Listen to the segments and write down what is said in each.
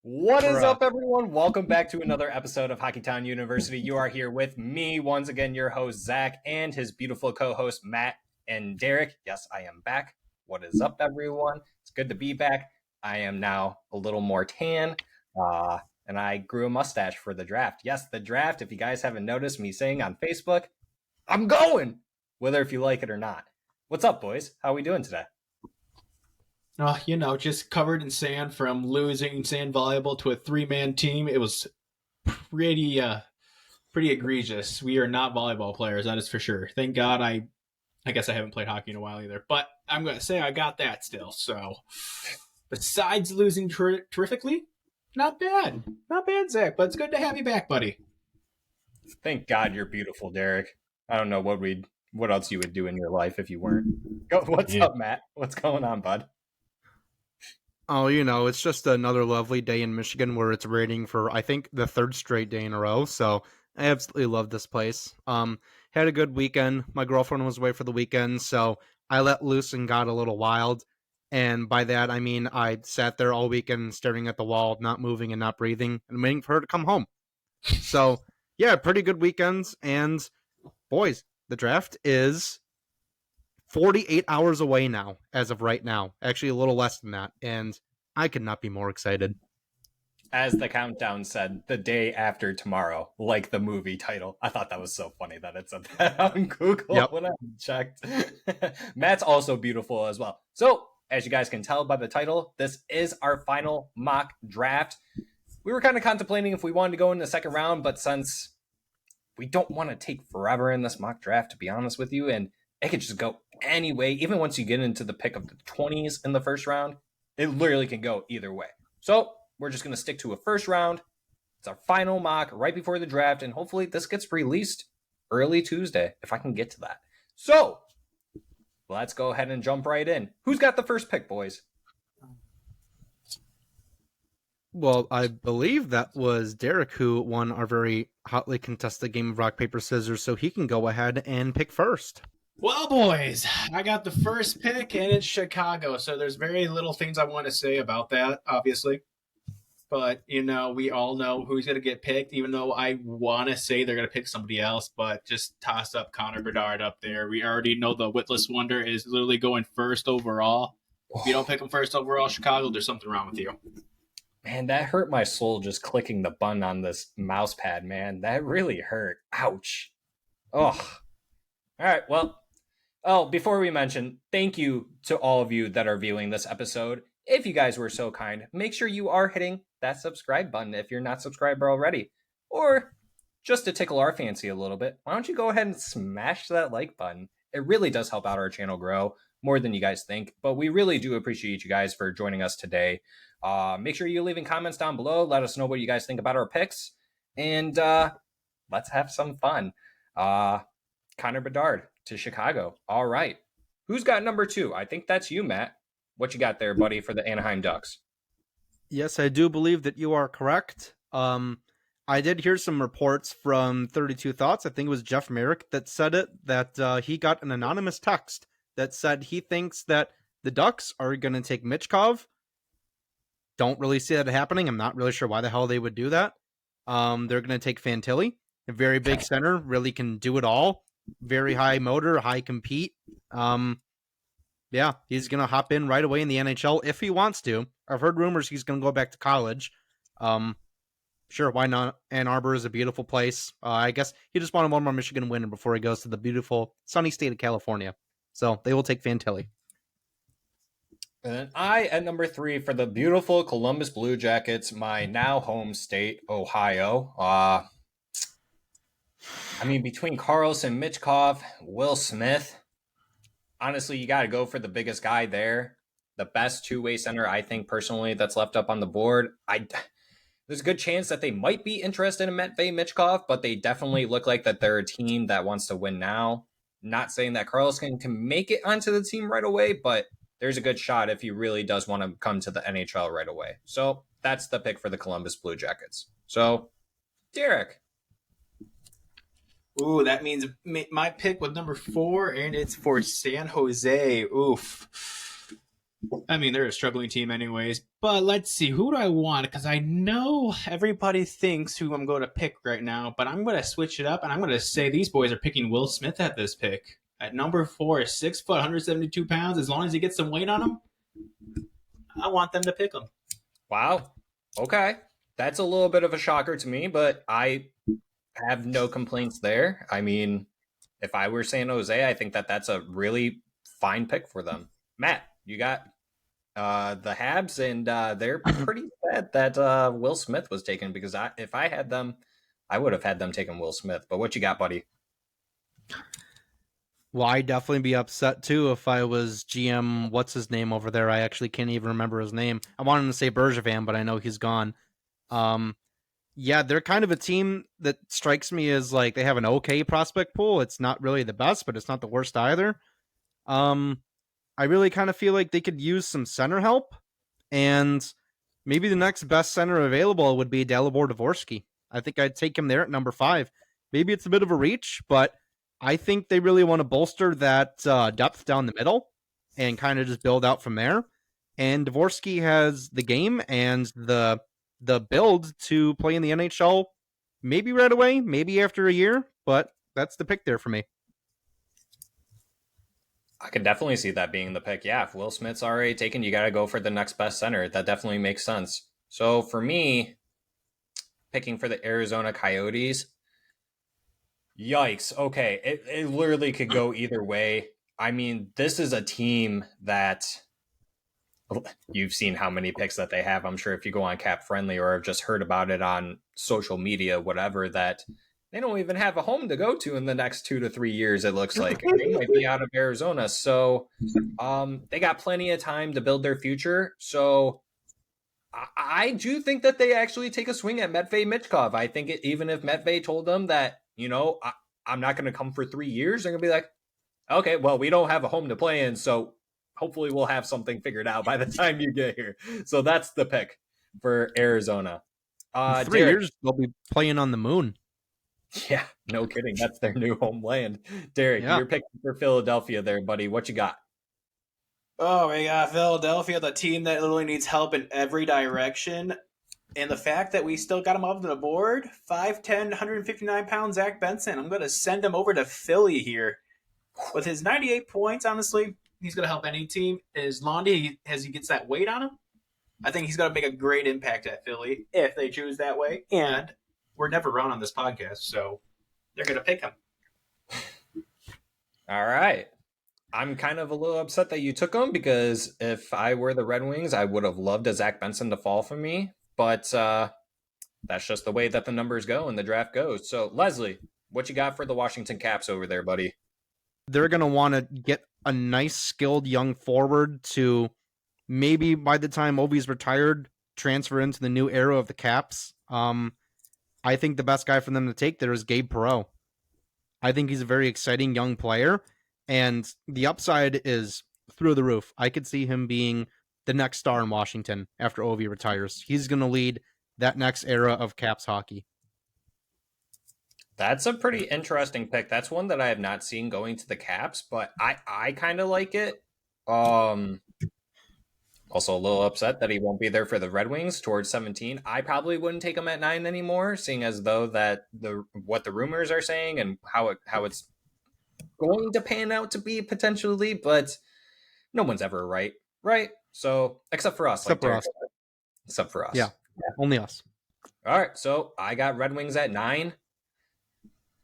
What is Bruh. up, everyone? Welcome back to another episode of Hockeytown University. You are here with me, once again, your host, Zach, and his beautiful co-host, Matt and Derek. Yes, I am back. What is up, everyone? It's good to be back. I am now a little more tan, and I grew a mustache for the draft. Yes, the draft, if you guys haven't noticed me saying on Facebook, I'm going, whether if you like it or not. What's up, boys? How are we doing today? Just covered in sand from losing sand volleyball to a three-man team. It was pretty egregious. We are not volleyball players, that is for sure. Thank God I guess I haven't played hockey in a while either. But I'm going to say I got that still. So besides losing terrifically, not bad. Not bad, Zach, but it's good to have you back, buddy. Thank God you're beautiful, Derek. I don't know what else you would do in your life if you weren't. What's Yeah. up, Matt? What's going on, bud? Oh, it's just another lovely day in Michigan where it's raining for, I think, the third straight day in a row. So I absolutely love this place. Had a good weekend. My girlfriend was away for the weekend, so I let loose and got a little wild. And by that, I mean I sat there all weekend staring at the wall, not moving and not breathing, and waiting for her to come home. So, yeah, pretty good weekends. And, boys, the draft is 48 hours away now, as of right now. Actually, a little less than that. And I could not be more excited. As the countdown said, the day after tomorrow, like the movie title. I thought that was so funny that it said that on Google Yep. when I checked. Matt's also beautiful as well. So, as you guys can tell by the title, this is our final mock draft. We were kind of contemplating if we wanted to go in the second round, but since we don't want to take forever in this mock draft, to be honest with you, and it could just go anyway, even once you get into the pick of the 20s in the first round, it literally can go either way. So we're just going to stick to a first round. It's our final mock right before the draft, and hopefully this gets released early Tuesday, if I can get to that. So let's go ahead and jump right in. Who's got the first pick, boys? Well, I believe that was Derek who won our very hotly contested game of rock, paper, scissors, so he can go ahead and pick first. Well, boys, I got the first pick, and it's Chicago. So there's very little things I want to say about that, obviously. But, we all know who's going to get picked, even though I want to say they're going to pick somebody else. But just toss up Connor Bedard up there. We already know the Witless Wonder is literally going first overall. If you don't pick him first overall, Chicago, there's something wrong with you. Man, that hurt my soul just clicking the button on this mouse pad, man. That really hurt. Ouch. Oh. All right, well, before we mention, thank you to all of you that are viewing this episode. If you guys were so kind, make sure you are hitting that subscribe button if you're not subscribed already. Or just to tickle our fancy a little bit, why don't you go ahead and smash that like button? It really does help out our channel grow more than you guys think, but we really do appreciate you guys for joining us today. Make sure you're leaving comments down below. Let us know what you guys think about our picks, and let's have some fun. Connor Bedard to Chicago. All right. Who's got number 2? I think that's you, Matt. What you got there, buddy, for the Anaheim Ducks? Yes, I do believe that you are correct. I did hear some reports from 32 Thoughts. I think it was Jeff Merrick that said it, that he got an anonymous text that said he thinks that the Ducks are going to take Michkov. Don't really see that happening. I'm not really sure why the hell they would do that. They're going to take Fantilli, a very big center, really can do it all. Very high motor, high compete. Yeah, he's going to hop in right away in the NHL if he wants to. I've heard rumors he's going to go back to college. Sure, why not? Ann Arbor is a beautiful place. I guess he just wanted one more Michigan win before he goes to the beautiful sunny state of California. So they will take Fantilli. And then I, at number 3, for the beautiful Columbus Blue Jackets, my now home state, Ohio. Between Carlson, Michkov, Will Smith, honestly, you got to go for the biggest guy there. The best two-way center, I think, personally, that's left up on the board. There's a good chance that they might be interested in Matvei Michkov, but they definitely look like that they're a team that wants to win now. Not saying that Carlson can make it onto the team right away, but there's a good shot if he really does want to come to the NHL right away. So that's the pick for the Columbus Blue Jackets. So, Derek. Ooh, that means my pick was number 4, and it's for San Jose. Oof. I mean, they're a struggling team anyways. But let's see, who do I want? Because I know everybody thinks who I'm going to pick right now, but I'm going to switch it up, and I'm going to say these boys are picking Will Smith at this pick. At number 4, 6 foot, 172 pounds. As long as he gets some weight on him, I want them to pick him. Wow. Okay. That's a little bit of a shocker to me, but I have no complaints there. I mean, if I were San Jose, I think that that's a really fine pick for them. Matt, you got the Habs, and they're pretty sad that Will Smith was taken because if I had them, I would have had them taking Will Smith. But what you got, buddy? Well, I'd definitely be upset too if I was GM. What's his name over there? I actually can't even remember his name. I wanted to say Bergevin, but I know he's gone. Yeah, they're kind of a team that strikes me as like they have an okay prospect pool. It's not really the best, but it's not the worst either. I really kind of feel like they could use some center help, and maybe the next best center available would be Dalibor Dvorsky. I think I'd take him there at number 5. Maybe it's a bit of a reach, but I think they really want to bolster that depth down the middle and kind of just build out from there. And Dvorsky has the game and the build to play in the NHL, maybe right away, maybe after a year, but that's the pick there for me. I could definitely see that being the pick. Yeah, if Will Smith's already taken, you got to go for the next best center. That definitely makes sense. So for me, picking for the Arizona Coyotes, yikes. Okay, it literally could go either way. I mean, this is a team that you've seen how many picks that they have. I'm sure if you go on Cap Friendly or have just heard about it on social media, whatever, that they don't even have a home to go to in the next 2 to 3 years. It looks like they might be out of Arizona. So they got plenty of time to build their future. So I do think that they actually take a swing at Matvei Michkov. I think even if Matvei told them that, I'm not going to come for 3 years, they're going to be like, okay, well, we don't have a home to play in. So hopefully we'll have something figured out by the time you get here. So that's the pick for Arizona. In 3 years, they'll be playing on the moon. Yeah, no kidding. That's their new homeland. Derek, You're picking for Philadelphia there, buddy. What you got? Oh, we got Philadelphia, the team that literally needs help in every direction. And the fact that we still got him up on the board, 5'10", 159 pounds, Zach Benson. I'm going to send him over to Philly here. With his 98 points, honestly, he's going to help any team. As long as he gets that weight on him, I think he's going to make a great impact at Philly if they choose that way. And we're never wrong on this podcast, so they're going to pick him. All right. I'm kind of a little upset that you took him because if I were the Red Wings, I would have loved a Zach Benson to fall for me. But that's just the way that the numbers go and the draft goes. So, Leslie, what you got for the Washington Caps over there, buddy? They're going to want to get a nice, skilled young forward to maybe by the time Ovi's retired, transfer into the new era of the Caps. I think the best guy for them to take there is Gabe Perreault. I think he's a very exciting young player, and the upside is through the roof. I could see him being the next star in Washington after Ovi retires. He's going to lead that next era of Caps hockey. That's a pretty interesting pick. That's one that I have not seen going to the Caps, but I kind of like it. Also a little upset that he won't be there for the Red Wings towards 17. I probably wouldn't take him at 9 anymore, seeing as though that what the rumors are saying and how it's going to pan out to be potentially, but no one's ever right? So except for us. Except for us. Yeah, only us. All right, so I got Red Wings at 9.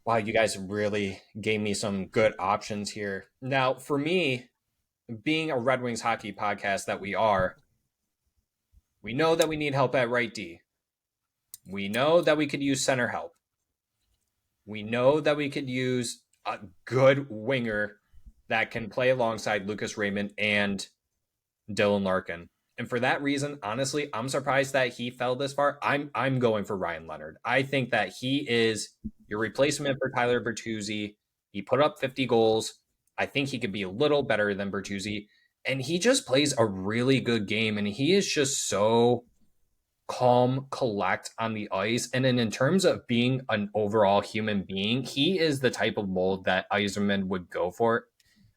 Wow, you guys really gave me some good options here. Now, for me, being a Red Wings hockey podcast that we are, we know that we need help at right D. We know that we could use center help. We know that we could use a good winger that can play alongside Lucas Raymond and Dylan Larkin. And for that reason, honestly, I'm surprised that he fell this far. I'm going for Ryan Leonard. I think that he is your replacement for Tyler Bertuzzi. He put up 50 goals. I think he could be a little better than Bertuzzi. And he just plays a really good game. And he is just so calm, collect on the ice. And then in terms of being an overall human being, he is the type of mold that Yzerman would go for.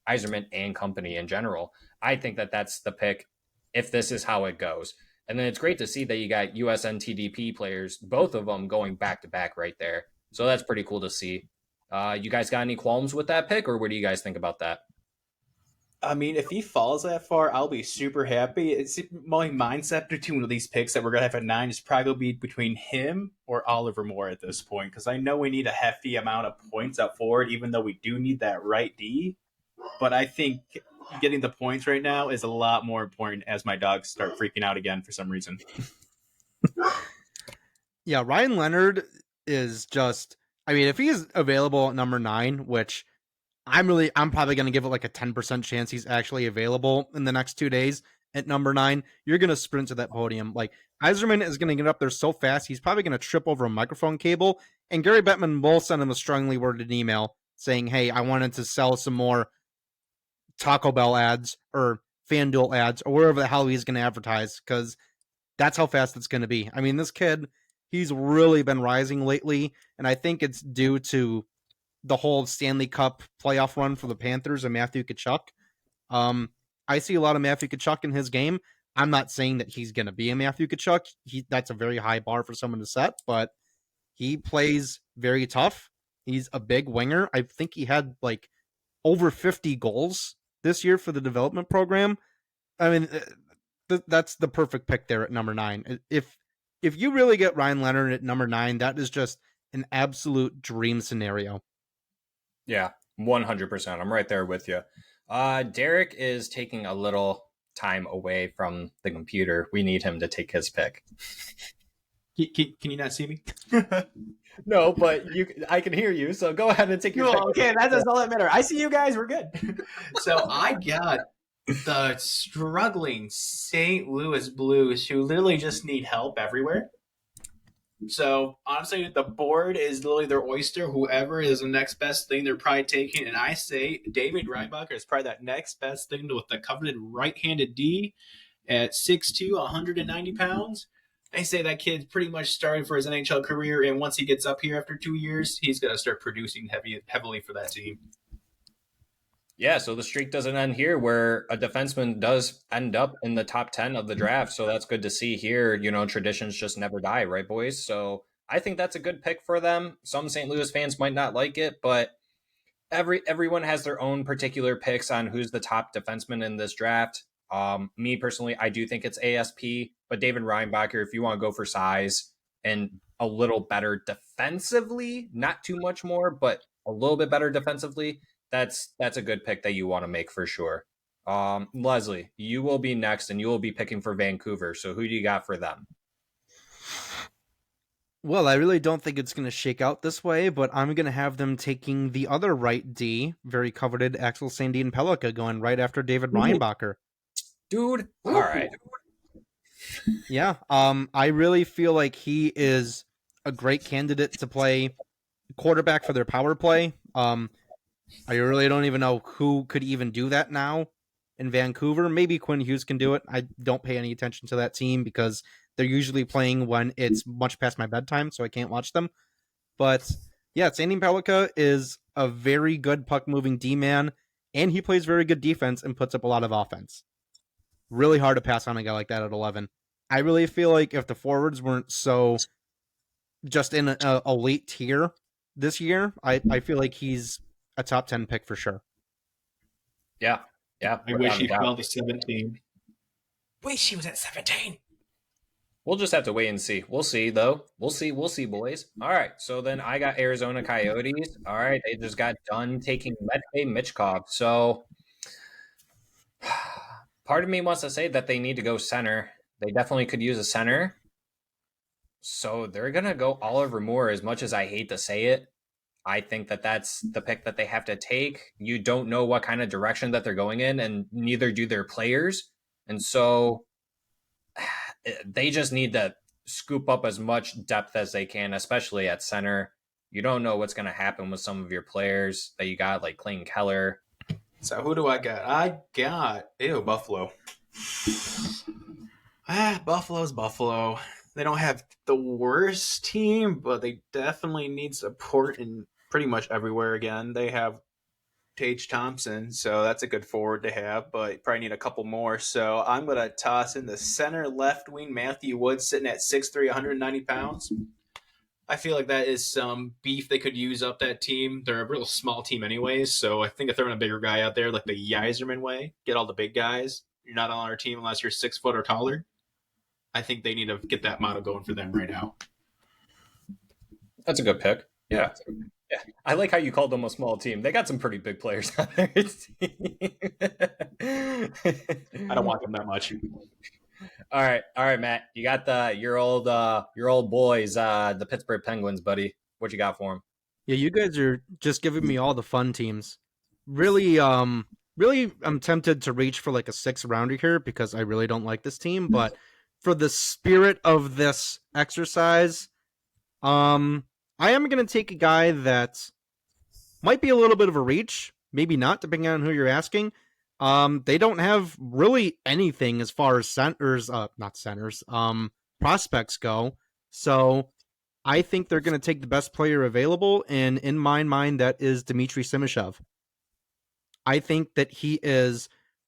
Yzerman and company in general. I think that that's the pick if this is how it goes. And then it's great to see that you got USNTDP players, both of them going back to back right there. So that's pretty cool to see. You guys got any qualms with that pick, or what do you guys think about that? I mean, if he falls that far, I'll be super happy. It's my mindset between these picks that we're gonna have at 9 is probably be between him or Oliver Moore at this point, because I know we need a hefty amount of points up forward, even though we do need that right D. But I think getting the points right now is a lot more important as my dogs start freaking out again for some reason. Yeah, Ryan Leonard is just. I mean, if he's available at number 9, which I'm probably going to give it like a 10% chance he's actually available in the next 2 days at number 9. You're going to sprint to that podium. Like, Yzerman is going to get up there so fast, he's probably going to trip over a microphone cable. And Gary Bettman will send him a strongly worded email saying, hey, I wanted to sell some more Taco Bell ads or FanDuel ads or wherever the hell he's going to advertise, because that's how fast it's going to be. I mean, this kid, he's really been rising lately, and I think it's due to the whole Stanley Cup playoff run for the Panthers and Matthew Tkachuk. I see a lot of Matthew Tkachuk in his game. I'm not saying that he's going to be a Matthew Tkachuk. That's a very high bar for someone to set, but he plays very tough. He's a big winger. I think he had like over 50 goals this year for the development program. I mean, that's the perfect pick there at number 9. If you really get Ryan Leonard at number 9, that is just an absolute dream scenario. Yeah, 100%. I'm right there with you. Derek is taking a little time away from the computer. We need him to take his pick. Can you not see me? No, but I can hear you, so go ahead and take your pick. Okay, that's all that matters. I see you guys. We're good. So I got the struggling St. Louis Blues, who literally just need help everywhere. So honestly, the board is literally their oyster. Whoever is the next best thing, they're probably taking. And I say David Reinbacher is probably that next best thing with the coveted right-handed D at 6'2", 190 pounds. They say that kid's pretty much started for his NHL career, and once he gets up here after 2 years, he's going to start producing heavily for that team. Yeah, so the streak doesn't end here where a defenseman does end up in the top 10 of the draft. So that's good to see here. You know, traditions just never die, right, boys? So I think that's a good pick for them. Some St. Louis fans might not like it, but everyone has their own particular picks on who's the top defenseman in this draft. Me personally, I do think it's ASP, but David Reinbacher, if you want to go for size and a little better defensively, not too much more, but a little bit better defensively, that's a good pick that you want to make for sure. Leslie, you will be next, and you will be picking for Vancouver. So who do you got for them? Well, I really don't think it's going to shake out this way, but I'm going to have them taking the other right D, very coveted Axel Sandin Pellikka, going right after David Reinbacher. Dude, all right. Yeah, I really feel like he is a great candidate to play quarterback for their power play. I really don't even know who could even do that now in Vancouver. Maybe Quinn Hughes can do it. I don't pay any attention to that team because they're usually playing when it's much past my bedtime, so I can't watch them. But yeah, Sandin Pellikka is a very good puck-moving D-man, and he plays very good defense and puts up a lot of offense. Really hard to pass on a guy like that at 11. I really feel like if the forwards weren't so just in a elite tier this year, I feel like he's a top 10 pick for sure. Yeah. I wish he fell to 17. Wish he was at 17. We'll just have to wait and see. We'll see, though. We'll see, boys. All right, so then I got Arizona Coyotes. All right, they just got done taking Matvei Michkov. So part of me wants to say that they need to go center. They definitely could use a center. So they're going to go Oliver Moore, as much as I hate to say it. I think that that's the pick that they have to take. You don't know what kind of direction that they're going in, and neither do their players. And so they just need to scoop up as much depth as they can, especially at center. You don't know what's going to happen with some of your players that you got, like Clayton Keller. So who do I got? I got Buffalo. Buffalo's Buffalo. They don't have the worst team, but they definitely need support in pretty much everywhere again. They have Tage Thompson, so that's a good forward to have, but you probably need a couple more. So I'm going to toss in the center left wing Matthew Wood sitting at 6'3", 190 pounds. I feel like that is some beef they could use up that team. They're a real small team anyways, so I think if throwing a bigger guy out there like the Yzerman way, get all the big guys. You're not on our team unless you're 6 foot or taller. I think they need to get that model going for them right now. That's a good pick. Yeah. I like how you called them a small team. They got some pretty big players on their team. I don't want them that much. All right, Matt. You got your old boys, the Pittsburgh Penguins, buddy. What you got for them? Yeah, you guys are just giving me all the fun teams. Really, I'm tempted to reach for like a 6-rounder here because I really don't like this team. But for the spirit of this exercise, I am going to take a guy that might be a little bit of a reach, maybe not, depending on who you're asking. They don't have really anything as far as prospects go. So I think they're going to take the best player available, and in my mind, that is Dmitry Simashev. I think that he is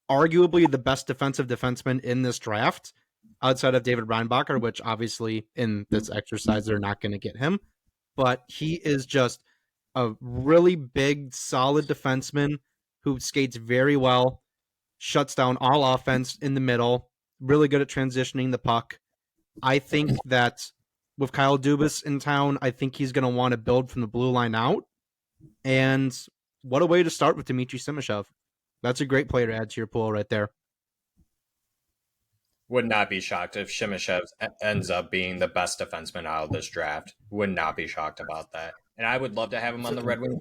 arguably the best defensive defenseman in this draft, outside of David Reinbacher, which obviously in this exercise they're not going to get him. But he is just a really big, solid defenseman who skates very well, shuts down all offense in the middle, really good at transitioning the puck. I think that with Kyle Dubas in town, I think he's going to want to build from the blue line out. And what a way to start with Dmitry Simashev. That's a great player to add to your pool right there. Would not be shocked if Simashev ends up being the best defenseman out of this draft. Would not be shocked about that. And I would love to have him on the Red Wings.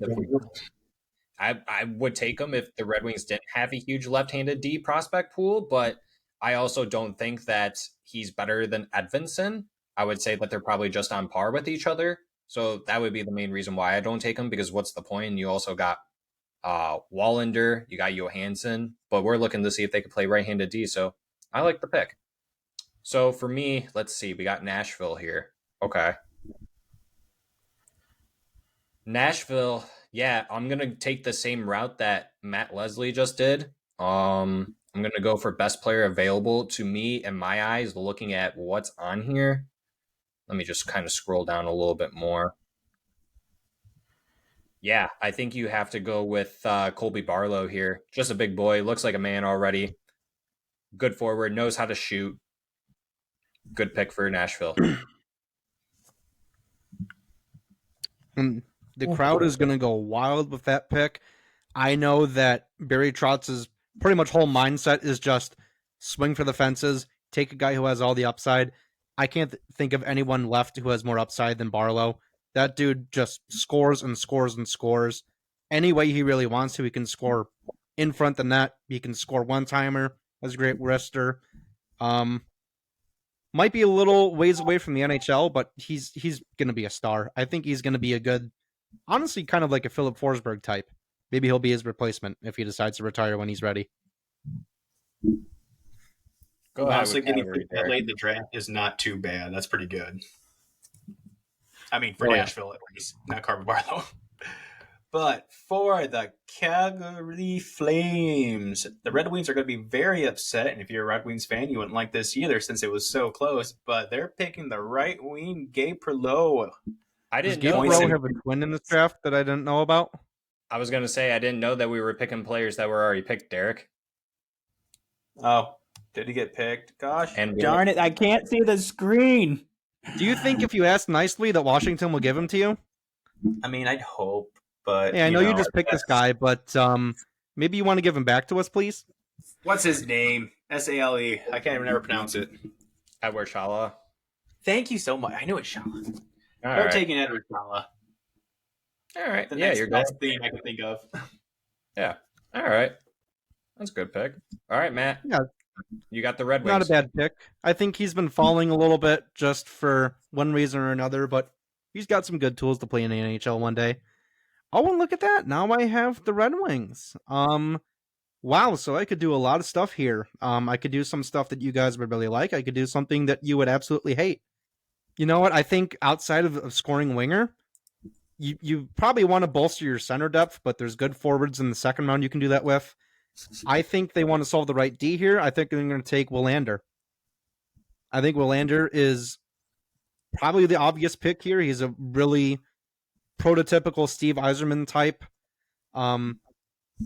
I would take him if the Red Wings didn't have a huge left-handed D prospect pool, but I also don't think that he's better than Edvinsson. I would say that they're probably just on par with each other. So that would be the main reason why I don't take him, because what's the point? You also got Wallander, you got Johansson, but we're looking to see if they could play right-handed D. So I like the pick. So for me, let's see. We got Nashville here. Okay. Nashville, yeah, I'm going to take the same route that Matt Leslie just did. I'm going to go for best player available. To me, in my eyes, looking at what's on here, let me just kind of scroll down a little bit more. Yeah, I think you have to go with Colby Barlow here. Just a big boy, looks like a man already. Good forward, knows how to shoot. Good pick for Nashville. And the crowd is going to go wild with that pick. I know that Barry Trotz's pretty much whole mindset is just swing for the fences, take a guy who has all the upside. I can't think of anyone left who has more upside than Barlow. That dude just scores and scores and scores. Any way he really wants to, he can score in front of the net. He can score one-timer. Has a great wrister. Might be a little ways away from the NHL, but he's going to be a star. I think he's going to be a good, honestly, kind of like a Philip Forsberg type. Maybe he'll be his replacement if he decides to retire when he's ready. Honestly, getting that late in the draft is not too bad. That's pretty good. I mean, for Nashville at least, not Carver Barlow. But for the Calgary Flames, the Red Wings are going to be very upset. And if you're a Red Wings fan, you wouldn't like this either since it was so close. But they're picking the right wing, Gabe Perreault. I didn't know. Does Gabe Perreault have a twin in this draft that I didn't know about? I was going to say, I didn't know that we were picking players that were already picked, Derek. Oh, did he get picked? Gosh. And darn it, I can't see the screen. Do you think if you ask nicely that Washington will give him to you? I mean, I'd hope. But yeah, I know you just picked this guy, but maybe you want to give him back to us, please? What's his name? S-A-L-E. I can't even ever pronounce it. Edward Shala. Thank you so much. I knew it's Shala. We're taking Edward Shala. All right. The next best thing I can think of. Yeah. All right. That's a good pick. All right, Matt. Yeah. You got the Red Wings. Not a bad pick. I think he's been falling a little bit just for one reason or another, but he's got some good tools to play in the NHL one day. Oh, and look at that. Now I have the Red Wings. Wow, so I could do a lot of stuff here. I could do some stuff that you guys would really like. I could do something that you would absolutely hate. You know what? I think outside of scoring winger, you probably want to bolster your center depth, but there's good forwards in the second round you can do that with. I think they want to solve the right D here. I think they're going to take Willander. I think Willander is probably the obvious pick here. He's a really prototypical Steve Yzerman type. A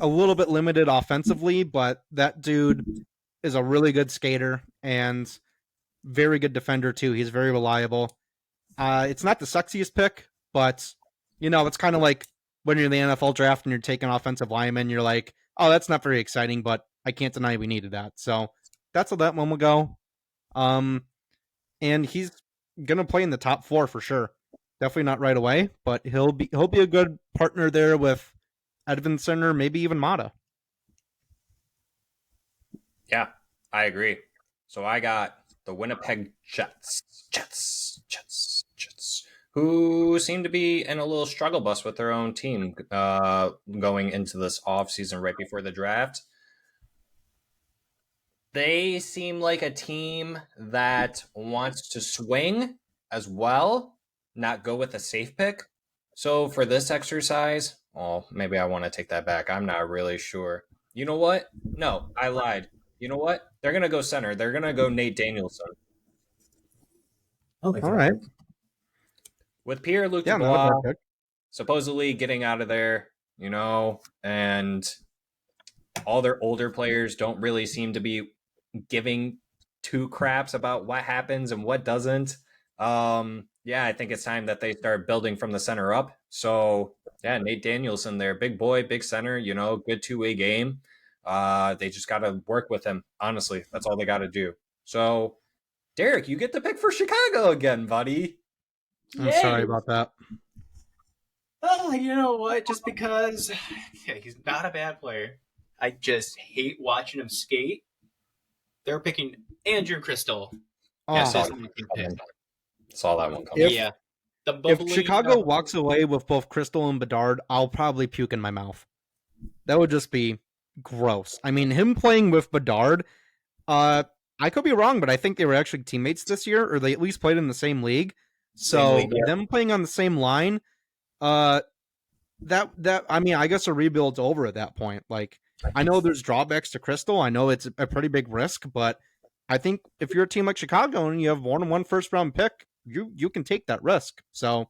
little bit limited offensively, but that dude is a really good skater and very good defender too. He's very reliable. It's not the sexiest pick, but it's kind of like when you're in the NFL draft and you're taking offensive linemen, you're like, oh, that's not very exciting, but I can't deny we needed that. So that's how that one will go. And he's gonna play in the top 4 for sure. Definitely not right away, but he'll be a good partner there with Edvinsson or maybe even Mata. Yeah, I agree. So I got the Winnipeg Jets, who seem to be in a little struggle bus with their own team going into this offseason right before the draft. They seem like a team that wants to swing as well, not go with a safe pick. So for this exercise, maybe I want to take that back. I'm not really sure. You know what? No, I lied. You know what? They're going to go center. They're going to go Nate Danielson. All right. With Pierre-Luc Dubois supposedly getting out of there, and all their older players don't really seem to be giving two craps about what happens and what doesn't. I think it's time that they start building from the center up. So, Nate Danielson there, big boy, big center, good two-way game. They just got to work with him. Honestly, that's all they got to do. So, Derek, you get the pick for Chicago again, buddy. I'm sorry about that. Oh, you know what? Just because he's not a bad player. I just hate watching him skate. They're picking Andrew Crystal. Saw that one coming. Yeah. If Chicago walks away with both Crystal and Bedard, I'll probably puke in my mouth. That would just be gross. I mean, him playing with Bedard, I could be wrong, but I think they were actually teammates this year, or they at least played in the same league. So them playing on the same line, I guess a rebuild's over at that point. Like, I know there's drawbacks to Crystal. I know it's a pretty big risk, but I think if you're a team like Chicago and you have more than one first round pick, you can take that risk. So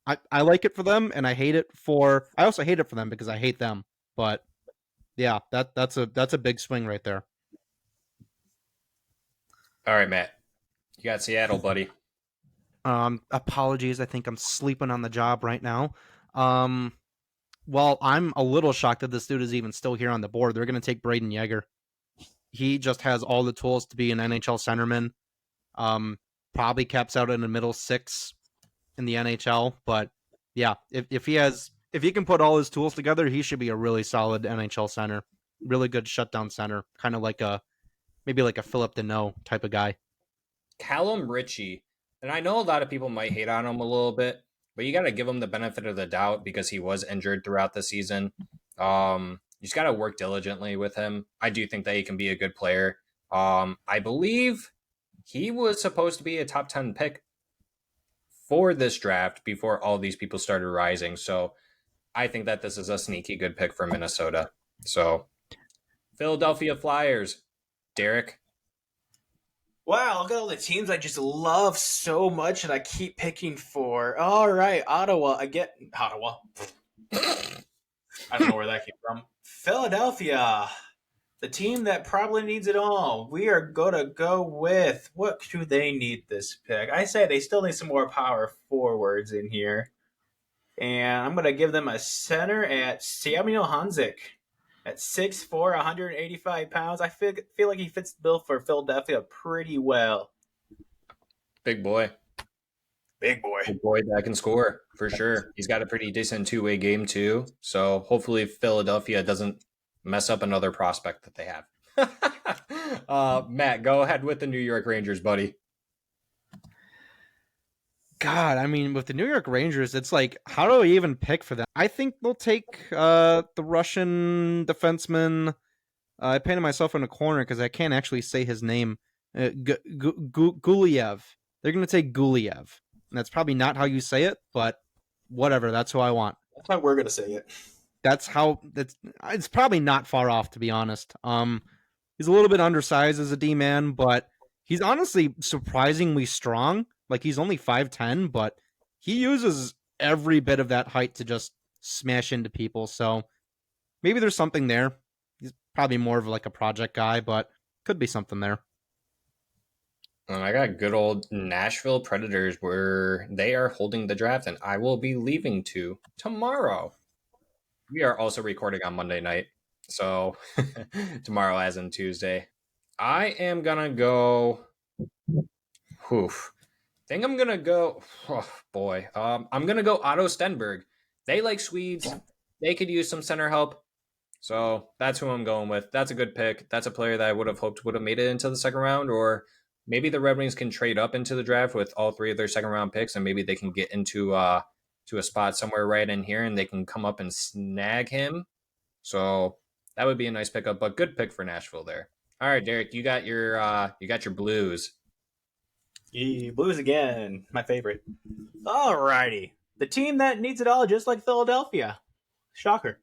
I like it for them, and I also hate it for them because I hate them. But yeah, that's a big swing right there. All right, Matt. You got Seattle, buddy. Apologies. I think I'm sleeping on the job right now. Well, I'm a little shocked that this dude is even still here on the board. They're going to take Braden Yeager. He just has all the tools to be an NHL centerman. Probably caps out in the middle 6 in the NHL. But yeah, if he can put all his tools together, he should be a really solid NHL center. Really good shutdown center. Kind of like maybe like a Philip Deneau type of guy. Callum Ritchie. And I know a lot of people might hate on him a little bit, but you got to give him the benefit of the doubt because he was injured throughout the season. You just got to work diligently with him. I do think that he can be a good player. I believe he was supposed to be a top 10 pick for this draft before all these people started rising. So I think that this is a sneaky good pick for Minnesota. So Philadelphia Flyers, Derek. Wow, look at all the teams I just love so much that I keep picking for. All right, Ottawa. I get Ottawa. I don't know where that came from. Philadelphia, the team that probably needs it all. We are going to go with, what do they need this pick? I say they still need some more power forwards in here. And I'm going to give them a center at Samuel Hanzik. At 6'4", 185 pounds, I feel like he fits the bill for Philadelphia pretty well. Big boy. Big boy that can score, for sure. He's got a pretty decent two-way game, too. So hopefully Philadelphia doesn't mess up another prospect that they have. Matt, go ahead with the New York Rangers, buddy. God, I mean, with the New York Rangers, it's like, how do I even pick for them? I think they'll take the Russian defenseman. I painted myself in a corner because I can't actually say his name. Guliev. They're going to take Guliev. And that's probably not how you say it, but whatever. That's who I want. That's how we're gonna say it. It's probably not far off, to be honest. He's a little bit undersized as a D man, but he's honestly surprisingly strong. Like, he's only 5'10", but he uses every bit of that height to just smash into people. So maybe there's something there. He's probably more of like a project guy, but could be something there. I got good old Nashville Predators where they are holding the draft, and I will be leaving to tomorrow. We are also recording on Monday night, so tomorrow as in Tuesday. I am gonna go. Oof. Think I'm gonna go. Oh boy. I'm gonna go Otto Stenberg. They like Swedes. They could use some center help. So that's who I'm going with. That's a good pick. That's a player that I would have hoped would have made it into the second round, or maybe the Red Wings can trade up into the draft with all three of their second round picks, and maybe they can get into to a spot somewhere right in here, and they can come up and snag him. So that would be a nice pickup, but good pick for Nashville there. All right, Derek, you got your Blues. Blues again, my favorite. Alrighty. The team that needs it all, just like Philadelphia. Shocker.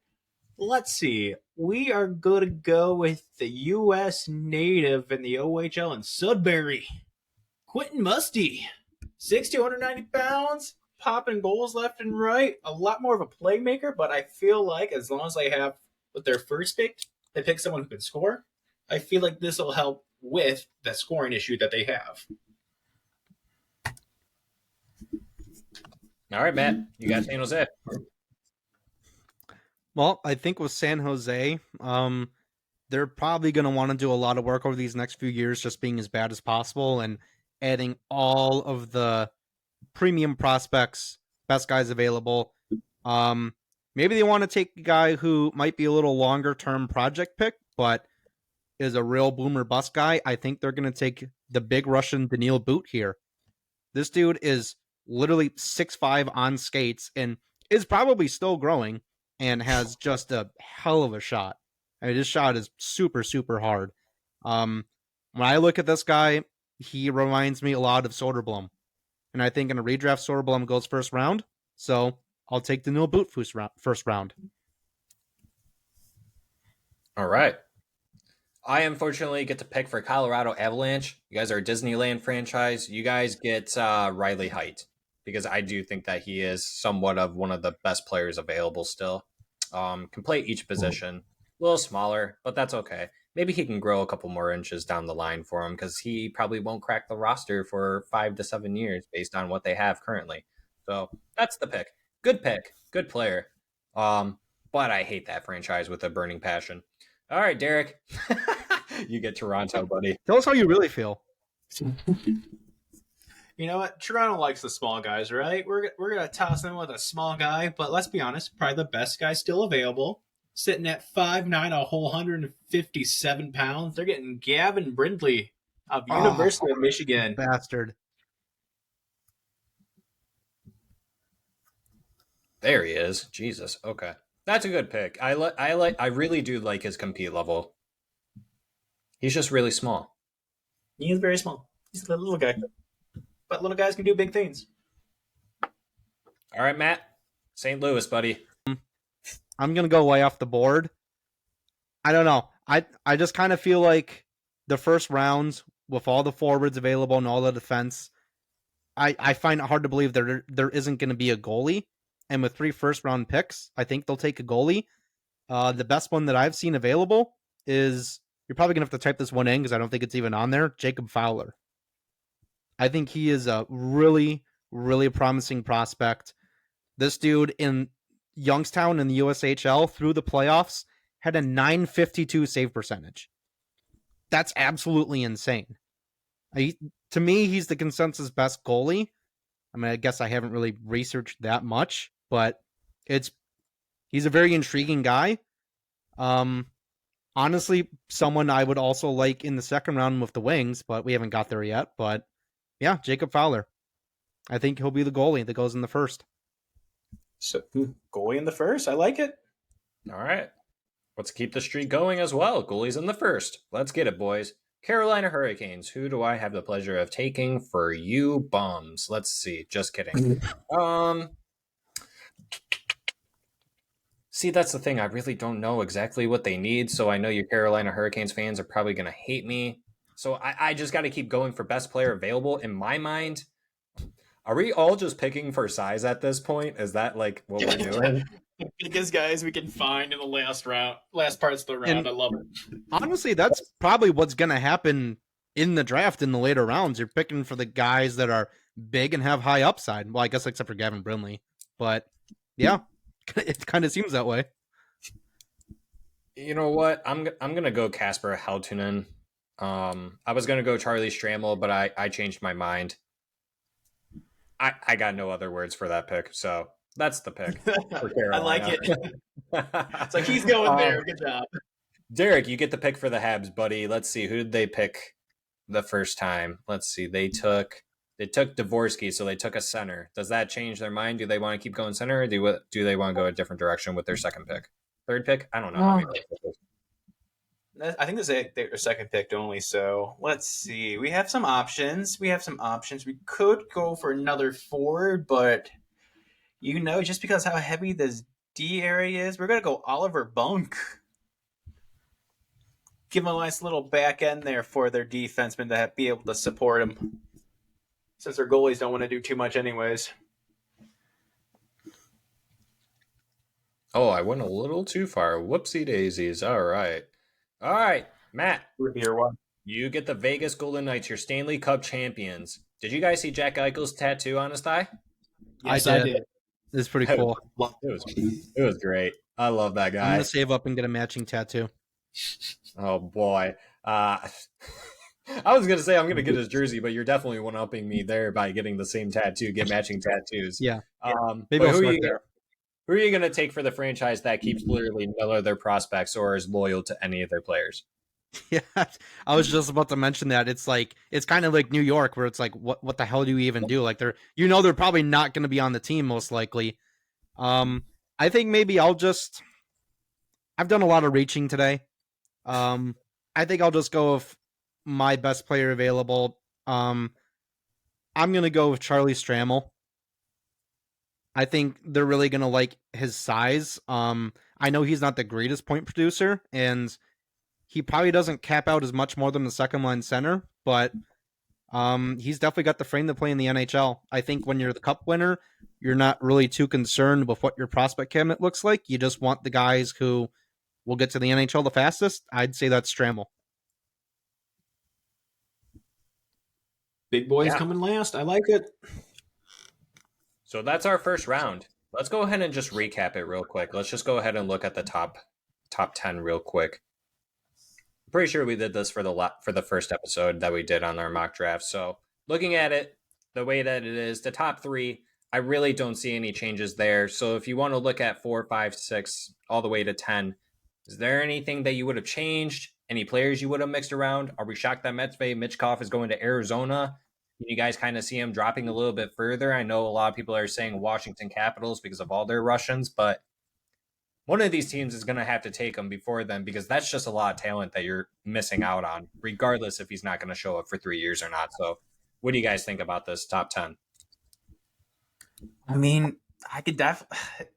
Let's see. We are going to go with the U.S. native in the OHL in Sudbury. Quentin Musty. 6'2", 190 pounds, popping goals left and right. A lot more of a playmaker, but I feel like as long as they have, with their first pick, they pick someone who can score, I feel like this will help with the scoring issue that they have. All right, Matt, you got San Jose. Well, I think with San Jose, they're probably going to want to do a lot of work over these next few years, just being as bad as possible and adding all of the premium prospects, best guys available. Maybe they want to take a guy who might be a little longer term project pick, but is a real boomer bust guy. I think they're going to take the big Russian Daniil Boot here. This dude is literally 6'5" on skates and is probably still growing and has just a hell of a shot. I mean, his shot is super, super hard. When I look at this guy, he reminds me a lot of Soderblom. And I think in a redraft, Soderblom goes first round. So I'll take Daniil Boot first round. All right. I unfortunately get to pick for Colorado Avalanche. You guys are a Disneyland franchise. You guys get Riley Heidt, because I do think that he is somewhat of one of the best players available still. Can play each position. A little smaller, but that's okay. Maybe he can grow a couple more inches down the line for him, because he probably won't crack the roster for 5 to 7 years based on what they have currently. So that's the pick. Good pick. Good player. But I hate that franchise with a burning passion. All right, Derek. You get Toronto, buddy. Tell us how you really feel. You know what? Toronto likes the small guys, right? We're gonna toss them with a small guy, but let's be honest, probably the best guy still available, sitting at 5'9", a whole 157 pounds. They're getting Gavin Brindley of University of Michigan. Bastard. There he is. Jesus. Okay, that's a good pick. I really do like his compete level. He's just really small. He is very small. He's a little guy. But little guys can do big things. All right, Matt. St. Louis, buddy. I'm going to go way off the board. I don't know. I just kind of feel like the first rounds, with all the forwards available and all the defense, I find it hard to believe there isn't going to be a goalie. And with 3 first-round picks, I think they'll take a goalie. The best one that I've seen available is, you're probably going to have to type this one in because I don't think it's even on there, Jacob Fowler. I think he is a really, really promising prospect. This dude in Youngstown in the USHL through the playoffs had a .952 save percentage. That's absolutely insane. To me, he's the consensus best goalie. I mean, I guess I haven't really researched that much, but he's a very intriguing guy. Honestly, someone I would also like in the second round with the Wings, but we haven't got there yet. But yeah, Jacob Fowler. I think he'll be the goalie that goes in the first. So, goalie in the first? I like it. All right. Let's keep the streak going as well. Goalies in the first. Let's get it, boys. Carolina Hurricanes. Who do I have the pleasure of taking for you bums? Let's see. Just kidding. See, that's the thing. I really don't know exactly what they need. So I know your Carolina Hurricanes fans are probably going to hate me. So I just got to keep going for best player available. In my mind, are we all just picking for size at this point? Is that like what we're doing? The biggest guys we can find in the last parts of the round. And I love it. honestly, that's probably what's going to happen in the draft in the later rounds. You're picking for the guys that are big and have high upside. Well, I guess except for Gavin Brindley. But yeah, it kind of seems that way. You know what? I'm gonna go Casper Haltunen. I was gonna go Charlie Stramel, but I changed my mind. I got no other words for that pick, so that's the pick. I like it. It's like he's going there. Good job. Derek, you get the pick for the Habs, buddy. Let's see, who did they pick the first time? Let's see. They took Dvorsky, so they took a center. Does that change their mind? Do they want to keep going center, or do they want to go a different direction with their second pick? Third pick? I don't know. How many picks it is. I think this is their second pick only. So let's see. We have some options. We could go for another forward, but just because how heavy this D area is, we're gonna go Oliver Bunk. Give them a nice little back end there for their defensemen to be able to support them, since their goalies don't want to do too much anyways. Oh, I went a little too far. Whoopsie daisies. All right, Matt. Year one. You get the Vegas Golden Knights, your Stanley Cup champions. Did you guys see Jack Eichel's tattoo on his thigh? Yes, I did. It's pretty cool. It was great. I love that I'm guy. going to save up and get a matching tattoo. Oh, boy. I was going to say I'm going to get his jersey, but you're definitely one-upping me there by getting the same tattoo, get matching tattoos. Yeah. Maybe who are you going to take for the franchise that keeps literally none of their prospects or is loyal to any of their players? Yeah, I was just about to mention that. It's kind of like New York, where it's like, what the hell do you even do? Like they're probably not going to be on the team most likely. I think maybe I've done a lot of reaching today. I think I'll just go with my best player available. I'm going to go with Charlie Stramel. I think they're really going to like his size. I know he's not the greatest point producer, and he probably doesn't cap out as much more than the second line center, but he's definitely got the frame to play in the NHL. I think when you're the cup winner, you're not really too concerned with what your prospect cabinet looks like. You just want the guys who will get to the NHL the fastest. I'd say that's Stramel. Big boys coming last. I like it. So that's our first round. Let's go ahead and just recap it real quick. Let's just go ahead and look at the top 10 real quick. I'm pretty sure we did this for the first episode that we did on our mock draft. So looking at it the way that it is, the top 3, I really don't see any changes there. So if you want to look at 4, 5, 6, all the way to 10, is there anything that you would have changed? Any players you would have mixed around? Are we shocked that Matvei Michkov is going to Arizona? Can you guys kind of see him dropping a little bit further? I know a lot of people are saying Washington Capitals because of all their Russians, but one of these teams is going to have to take him before then, because that's just a lot of talent that you're missing out on, regardless if he's not going to show up for 3 years or not. So what do you guys think about this top 10? I mean,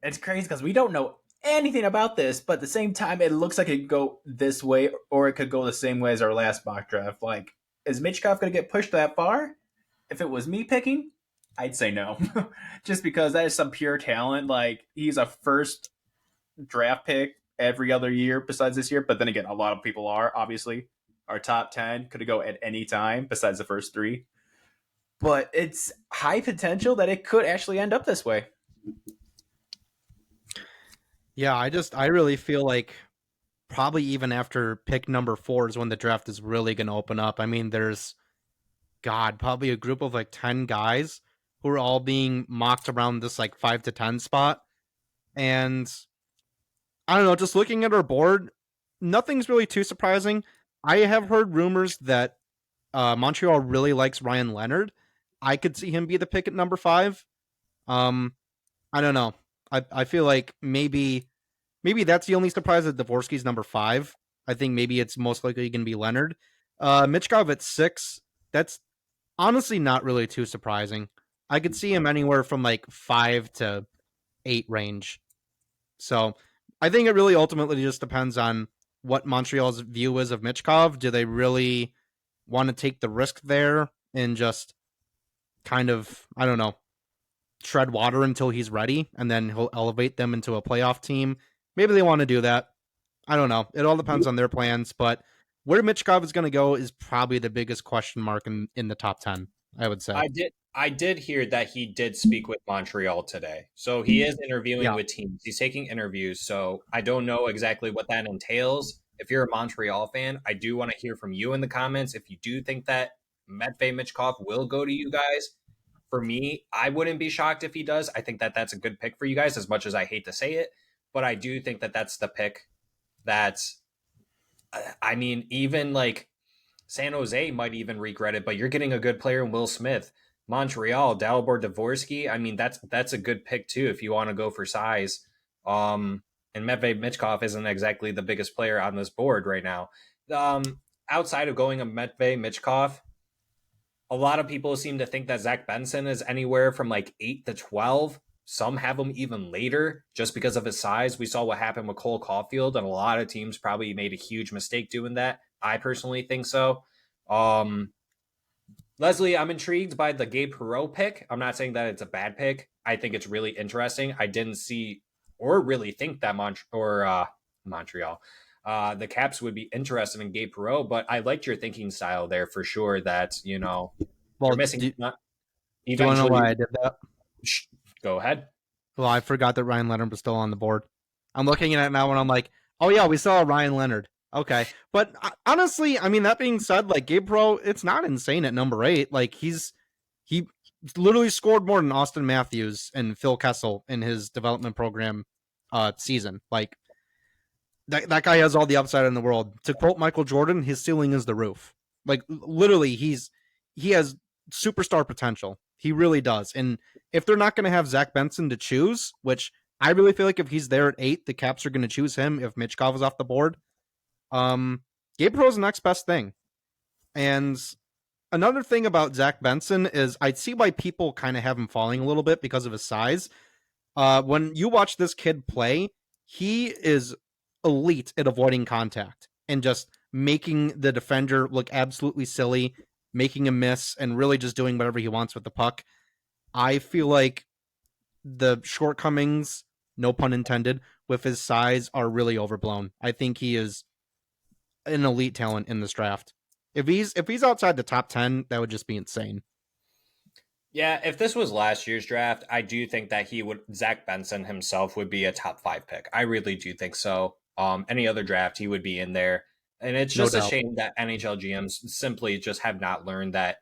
it's crazy because we don't know anything about this, but at the same time, it looks like it could go this way or it could go the same way as our last mock draft. Like, is Michkov going to get pushed that far? If it was me picking, I'd say no. Just because that is some pure talent. Like, he's a first draft pick every other year besides this year. But then again, a lot of people are, obviously. Our top 10 could go at any time besides the first 3. But it's high potential that it could actually end up this way. Yeah, I really feel like probably even after pick number 4 is when the draft is really going to open up. I mean, there's probably a group of like 10 guys who are all being mocked around this like 5 to 10 spot. And I don't know, just looking at our board, nothing's really too surprising. I have heard rumors that Montreal really likes Ryan Leonard. I could see him be the pick at number 5. I don't know. I feel like maybe that's the only surprise that Dvorsky's number 5. I think maybe it's most likely going to be Leonard. Michkov at 6. That's honestly not really too surprising. I could see him anywhere from like 5 to 8 range. So I think it really ultimately just depends on what Montreal's view is of Michkov. Do they really want to take the risk there and just kind of, I don't know, tread water until he's ready and then he'll elevate them into a playoff team? Maybe they want to do that. I don't know. It all depends on their plans, but where Michkov is going to go is probably the biggest question mark in the top 10, I would say. I did hear that he did speak with Montreal today. So he is interviewing Yeah. with teams. He's taking interviews. So I don't know exactly what that entails. If you're a Montreal fan, I do want to hear from you in the comments. If you do think that Matvei Michkov will go to you guys, for me, I wouldn't be shocked if he does. I think that that's a good pick for you guys, as much as I hate to say it. But I do think that that's the pick that's, I mean, even like San Jose might even regret it, but you're getting a good player in Will Smith. Montreal, Dalibor Dvorsky. I mean, that's a good pick too if you want to go for size. And Matvei Michkov isn't exactly the biggest player on this board right now. Outside of going a Matvei Michkov, a lot of people seem to think that Zach Benson is anywhere from like 8 to 12. Some have him even later just because of his size. We saw what happened with Cole Caulfield, and a lot of teams probably made a huge mistake doing that. I personally think so. Leslie, I'm intrigued by the Gabe Perreault pick. I'm not saying that it's a bad pick. I think it's really interesting. I didn't see or really think that Montreal, the Caps would be interested in Gabe Perreault, but I liked your thinking style there for sure. That Well, you're missing. do you want to know Eventually, why I did that? go ahead. Well, I forgot that Ryan Leonard was still on the board. I'm looking at it now and I'm like, oh yeah, we saw Ryan Leonard. Okay. But honestly, I mean, that being said, like Gabe Perreault, it's not insane at number 8. Like he literally scored more than Austin Matthews and Phil Kessel in his development program season. Like that guy has all the upside in the world. To quote Michael Jordan, his ceiling is the roof. Like literally, he has superstar potential. He really does. And if they're not going to have Zach Benson to choose, which I really feel like if he's there at 8, the Caps are going to choose him if Michkov is off the board. Gabe Perreault's the next best thing. And another thing about Zach Benson is I'd see why people kind of have him falling a little bit because of his size. When you watch this kid play, he is elite at avoiding contact and just making the defender look absolutely silly, making a miss, and really just doing whatever he wants with the puck. I feel like the shortcomings, no pun intended, with his size are really overblown. I think he is an elite talent in this draft. If he's outside the top 10, that would just be insane. Yeah, if this was last year's draft, I do think that Zach Benson himself would be a top 5 pick. I really do think so. Any other draft, he would be in there. And it's just a shame that NHL GMs simply just have not learned that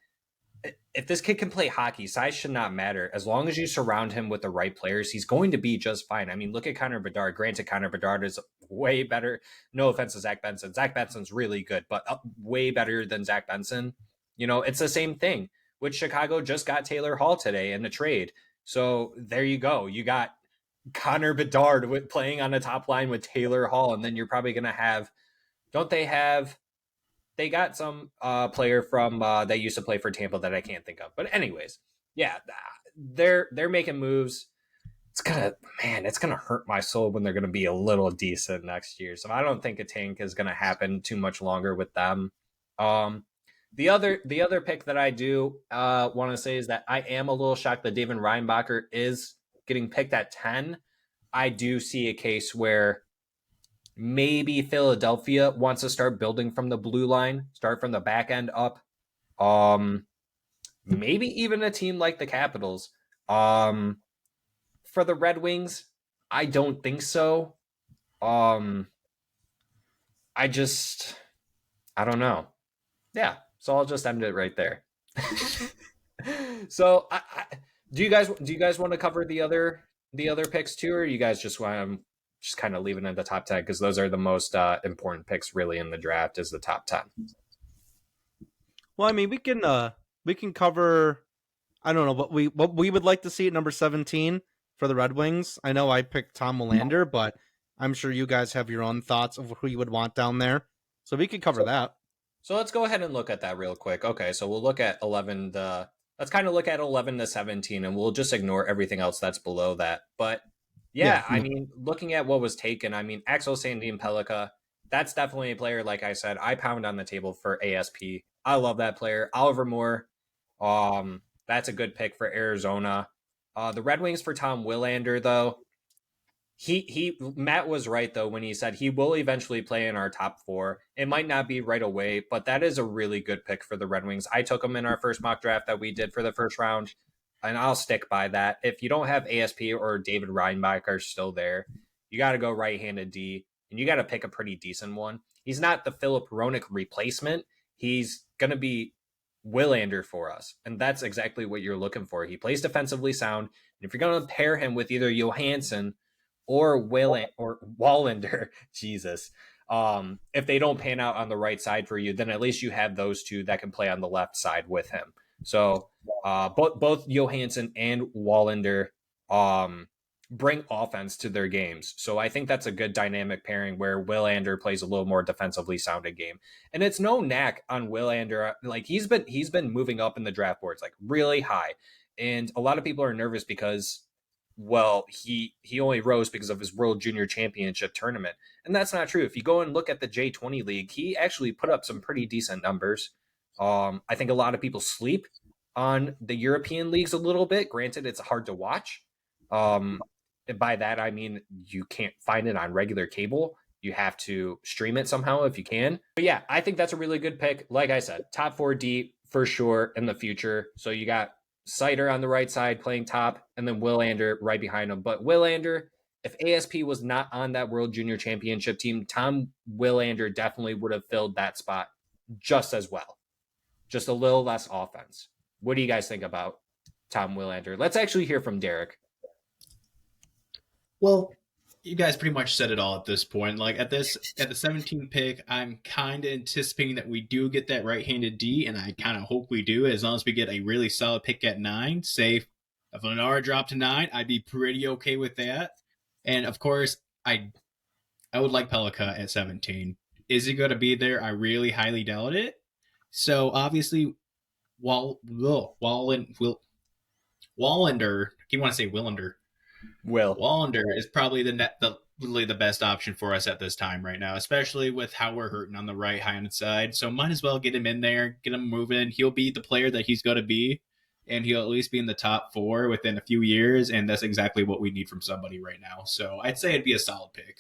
if this kid can play hockey, size should not matter. As long as you surround him with the right players, he's going to be just fine. I mean, look at Connor Bedard. Granted, Connor Bedard is way better. No offense to Zach Benson. Zach Benson's really good, but way better than Zach Benson. You know, it's the same thing. Which Chicago just got Taylor Hall today in the trade. So there you go. You got Connor Bedard playing on the top line with Taylor Hall, and then you're probably going to have, they got some player from that used to play for Tampa that I can't think of. But anyways, yeah, they're making moves. It's gonna hurt my soul when they're gonna be a little decent next year. So I don't think a tank is gonna happen too much longer with them. The other pick that I do want to say is that I am a little shocked that David Reinbacher is getting picked at 10. I do see a case where maybe Philadelphia wants to start building from the blue line, start from the back end up. Maybe even a team like the Capitals. For the Red Wings, I don't think so. I don't know. Yeah. So I'll just end it right there. So, do you guys want to cover the other picks too, or you guys just want just kind of leaving it in the top 10 because those are the most important picks really in the draft is the top 10. Well, I mean, we can cover. I don't know what we would like to see at number 17 for the Red Wings. I know I picked Tom Willander, but I'm sure you guys have your own thoughts of who you would want down there. So we could cover that. So let's go ahead and look at that real quick. Okay, so we'll look at 11 let's kind of look at 11 to 17 and we'll just ignore everything else that's below that. But Yeah, Yeah. I mean, looking at what was taken, I mean, Axel Sandin Pellikka, that's definitely a player, like I said, I pound on the table for ASP. I love that player. Oliver Moore, that's a good pick for Arizona. The Red Wings for Tom Willander, though, he Matt was right though when he said he will eventually play in our top four. It might not be right away, but that is a really good pick for the Red Wings. I took him in our first mock draft that we did for the first round, and I'll stick by that. If you don't have ASP or David Reinbacher still there, you got to go right-handed D, and you got to pick a pretty decent one. He's not the Philip Roenick replacement. He's going to be Willander for us, and that's exactly what you're looking for. He plays defensively sound, and if you're going to pair him with either Johansson or Wallander, Jesus. If they don't pan out on the right side for you, then at least you have those two that can play on the left side with him. So both Johansson and Wallander bring offense to their games. So I think that's a good dynamic pairing where Willander plays a little more defensively sounded game. And it's no knack on Willander. Like he's been moving up in the draft boards like really high. And a lot of people are nervous because he only rose because of his World Junior Championship tournament. And that's not true. If you go and look at the J20 League, he actually put up some pretty decent numbers. I think a lot of people sleep on the European leagues a little bit. Granted, it's hard to watch. By that, I mean you can't find it on regular cable. You have to stream it somehow if you can. But yeah, I think that's a really good pick. Like I said, top 4D for sure in the future. So you got Sider on the right side playing top, and then Willander right behind him. But Willander, if ASP was not on that World Junior Championship team, Tom Willander definitely would have filled that spot just as well. Just a little less offense. What do you guys think about Tom Willander? Let's actually hear from Derek. Well, you guys pretty much said it all at this point. Like at the 17th pick, I'm kind of anticipating that we do get that right-handed D, and I kind of hope we do. As long as we get a really solid pick at 9, say if Lenara dropped to 9, I'd be pretty okay with that. And of course, I would like Pellikka at 17. Is he going to be there? I really highly doubt it. So obviously, Wallander. You want to say Willander? Wallander is probably literally the best option for us at this time right now, especially with how we're hurting on the right-hand side. So might as well get him in there, get him moving. He'll be the player that he's going to be, and he'll at least be in the top 4 within a few years, and that's exactly what we need from somebody right now. So I'd say it'd be a solid pick.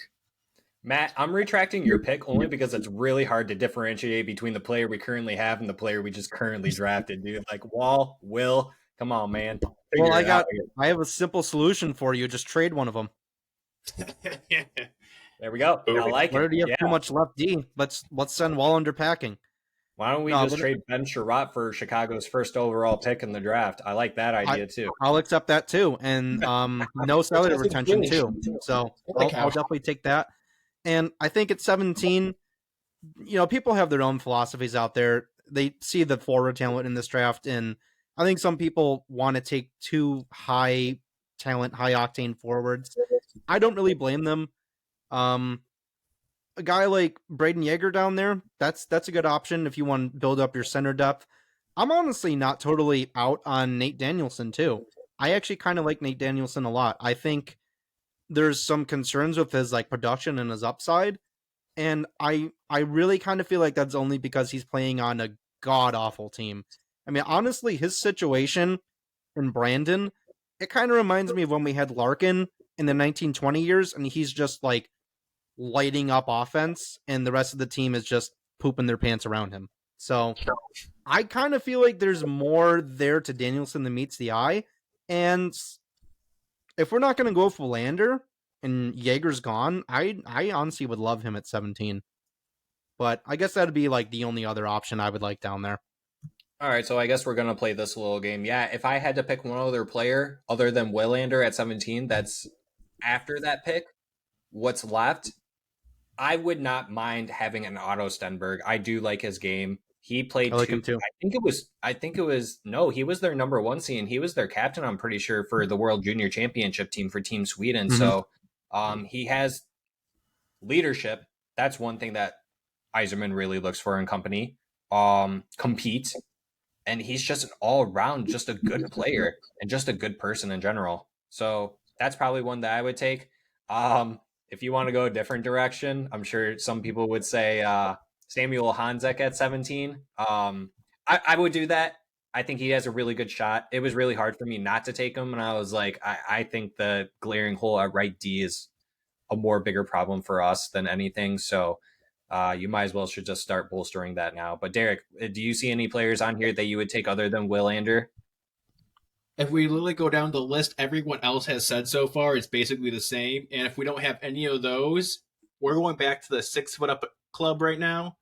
Matt, I'm retracting your pick only because it's really hard to differentiate between the player we currently have and the player we just currently drafted, dude. Like Will, come on, man. Well, I have a simple solution for you. Just trade one of them. There we go. I like it. Where do you have too much left D? Let's send Wallander packing. Why don't we just trade Ben Sherratt for Chicago's first overall pick in the draft? I like that idea too. I'll accept that too, and no salary retention too. So I'll definitely take that. And I think at 17, people have their own philosophies out there. They see the forward talent in this draft, and I think some people want to take 2 high talent, high octane forwards. I don't really blame them. A guy like Braden Yeager down there, that's a good option if you want to build up your center depth. I'm honestly not totally out on Nate Danielson too. I actually kind of like Nate Danielson a lot. I think there's some concerns with his production and his upside, and I really kind of feel like that's only because he's playing on a god awful team. I mean, honestly, his situation in Brandon, it kind of reminds me of when we had Larkin in the 1920 years, and he's just lighting up offense, and the rest of the team is just pooping their pants around him. So I kind of feel like there's more there to Danielson than meets the eye. And if we're not going to go for Lander and Yeager's gone, I honestly would love him at 17. But I guess that'd be the only other option I would like down there. All right, so I guess we're going to play this little game. Yeah, if I had to pick one other player other than Willander at 17, that's after that pick, what's left, I would not mind having an Otto Stenberg. I do like his game. He played him too. I think it was no, he was their number 1 seed, and he was their captain, I'm pretty sure, for the World Junior Championship team for Team Sweden. Mm-hmm. So he has leadership. That's one thing that Yzerman really looks for in company. Compete. And he's just an all-around, just a good player and just a good person in general. So that's probably one that I would take. If you want to go a different direction, I'm sure some people would say Samuel Hanzek at 17. I would do that. I think he has a really good shot. It was really hard for me not to take him, and I was like, I think the glaring hole at right D is a more bigger problem for us than anything. So you might as well should just start bolstering that now. But Derek, do you see any players on here that you would take other than Willander? If we literally go down the list, everyone else has said so far, it's basically the same. And if we don't have any of those, we're going back to the 6 foot up club right now.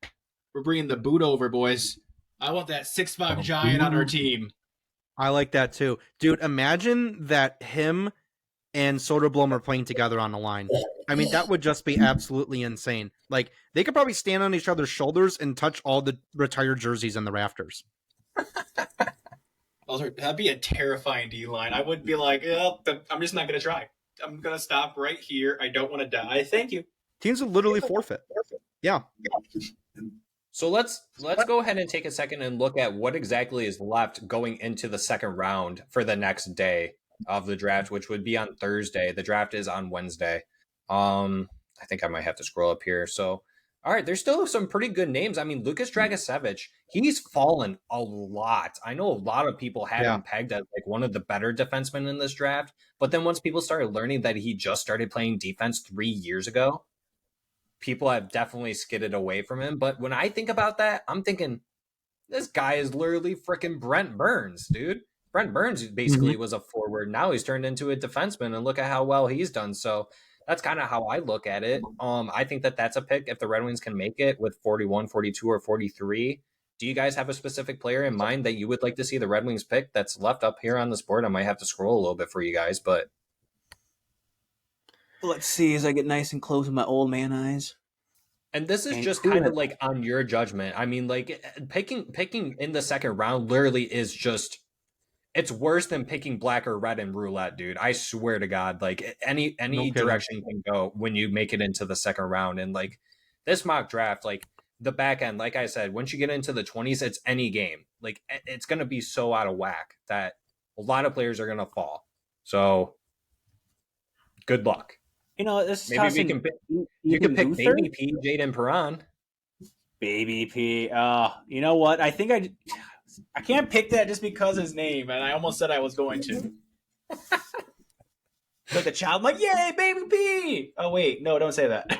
We're bringing the boot over, boys. I want that 6'5" giant on our team. I like that too. Dude, imagine that him and Soderblom are playing together on the line. I mean, that would just be absolutely insane. Like, they could probably stand on each other's shoulders and touch all the retired jerseys in the rafters. That'd be a terrifying D line. I would be like, oh, I'm just not going to try. I'm going to stop right here. I don't want to die. Thank you. Teams would literally forfeit. Yeah. So let's go ahead and take a second and look at what exactly is left going into the second round for the next day of the draft, which would be on Thursday. The draft is on Wednesday. I think I might have to scroll up here. So, all right, there's still some pretty good names. I mean, Lucas Dragicevic, he's fallen a lot. I know a lot of people had him pegged as like one of the better defensemen in this draft, but then once people started learning that he just started playing defense 3 years ago, people have definitely skidded away from him. But when I think about that, I'm thinking this guy is literally freaking Brent Burns, dude. Brent Burns basically was a forward. Now he's turned into a defenseman, and look at how well he's done. So that's kind of how I look at it. I think that that's a pick if the Red Wings can make it with 41, 42, or 43. Do you guys have a specific player in mind that you would like to see the Red Wings pick that's left up here on this board? I might have to scroll a little bit for you guys, but let's see as I get nice and close with my old man eyes. And this is just kind of like on your judgment. I mean, like picking in the second round literally is just, it's worse than picking black or red in roulette, dude. I swear to God, like any direction can go when you make it into the second round. And like this mock draft, like the back end, like I said, once you get into the 20s, it's any game. Like it's going to be so out of whack that a lot of players are going to fall. So good luck. You know, this maybe we can pick, you can pick Baby P, Jaden Perron. Baby P. You know what? I think I can't pick that just because of his name, and I almost said I was going to. But the child, I'm like, yay, Baby P! Oh, wait, no, don't say that.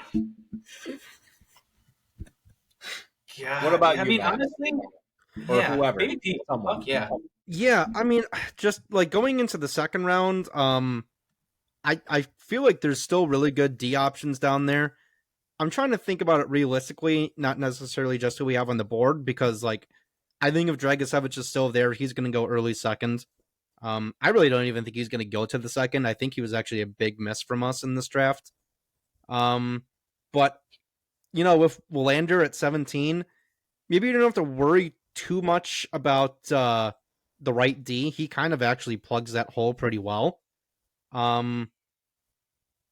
God, what about you? I mean, honestly, or whoever. Baby P, fuck yeah. Yeah, I mean, just like going into the second round, I feel like there's still really good D options down there. I'm trying to think about it realistically, not necessarily just who we have on the board, because like I think if Dragicevic is still there, he's going to go early second. I really don't even think he's going to go to the second. I think he was actually a big miss from us in this draft. But you know, with Willander at 17, maybe you don't have to worry too much about the right D. He kind of actually plugs that hole pretty well.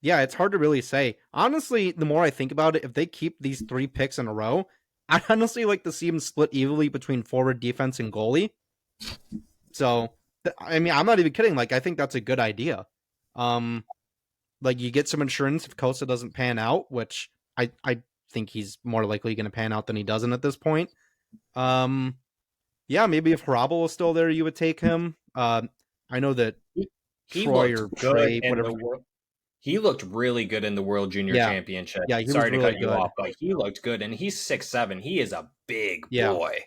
Yeah, it's hard to really say. Honestly, the more I think about it, if they keep these 3 picks in a row, I'd honestly like to see them split evenly between forward, defense, and goalie. So, I mean, I'm not even kidding. Like, I think that's a good idea. Like, you get some insurance if Costa doesn't pan out, which I think he's more likely going to pan out than he doesn't at this point. Yeah, maybe if Harabel was still there, you would take him. I know that Troy or Trey, whatever. He looked really good in the World Junior Championship. Yeah, sorry to really cut you off, but he looked good, and he's 6'7". He is a big boy.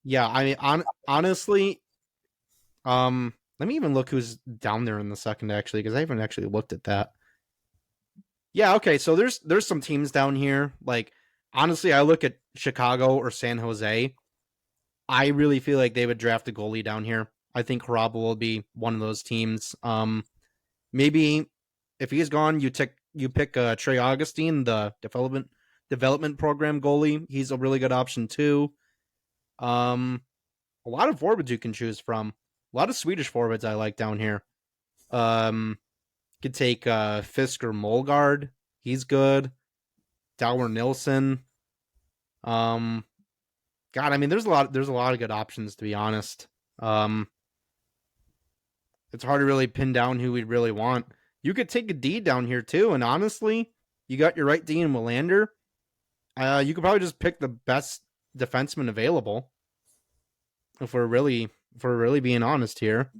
Yeah, I mean, honestly, let me even look who's down there in the second, actually, because I haven't actually looked at that. Yeah, okay, so there's some teams down here. Like, honestly, I look at Chicago or San Jose. I really feel like they would draft a goalie down here. I think Harabel will be one of those teams. Maybe if he's gone, you pick Trey Augustine, the development program goalie. He's a really good option too. A lot of forwards you can choose from. A lot of Swedish forwards I like down here. Could take Fisk or Molgard. He's good. Dauer Nilsson. God, I mean, there's a lot of good options, to be honest. It's hard to really pin down who we'd really want. you could take a D down here too. And honestly, you got your right D in Willander. You could probably just pick the best defenseman available. If we're really being honest here.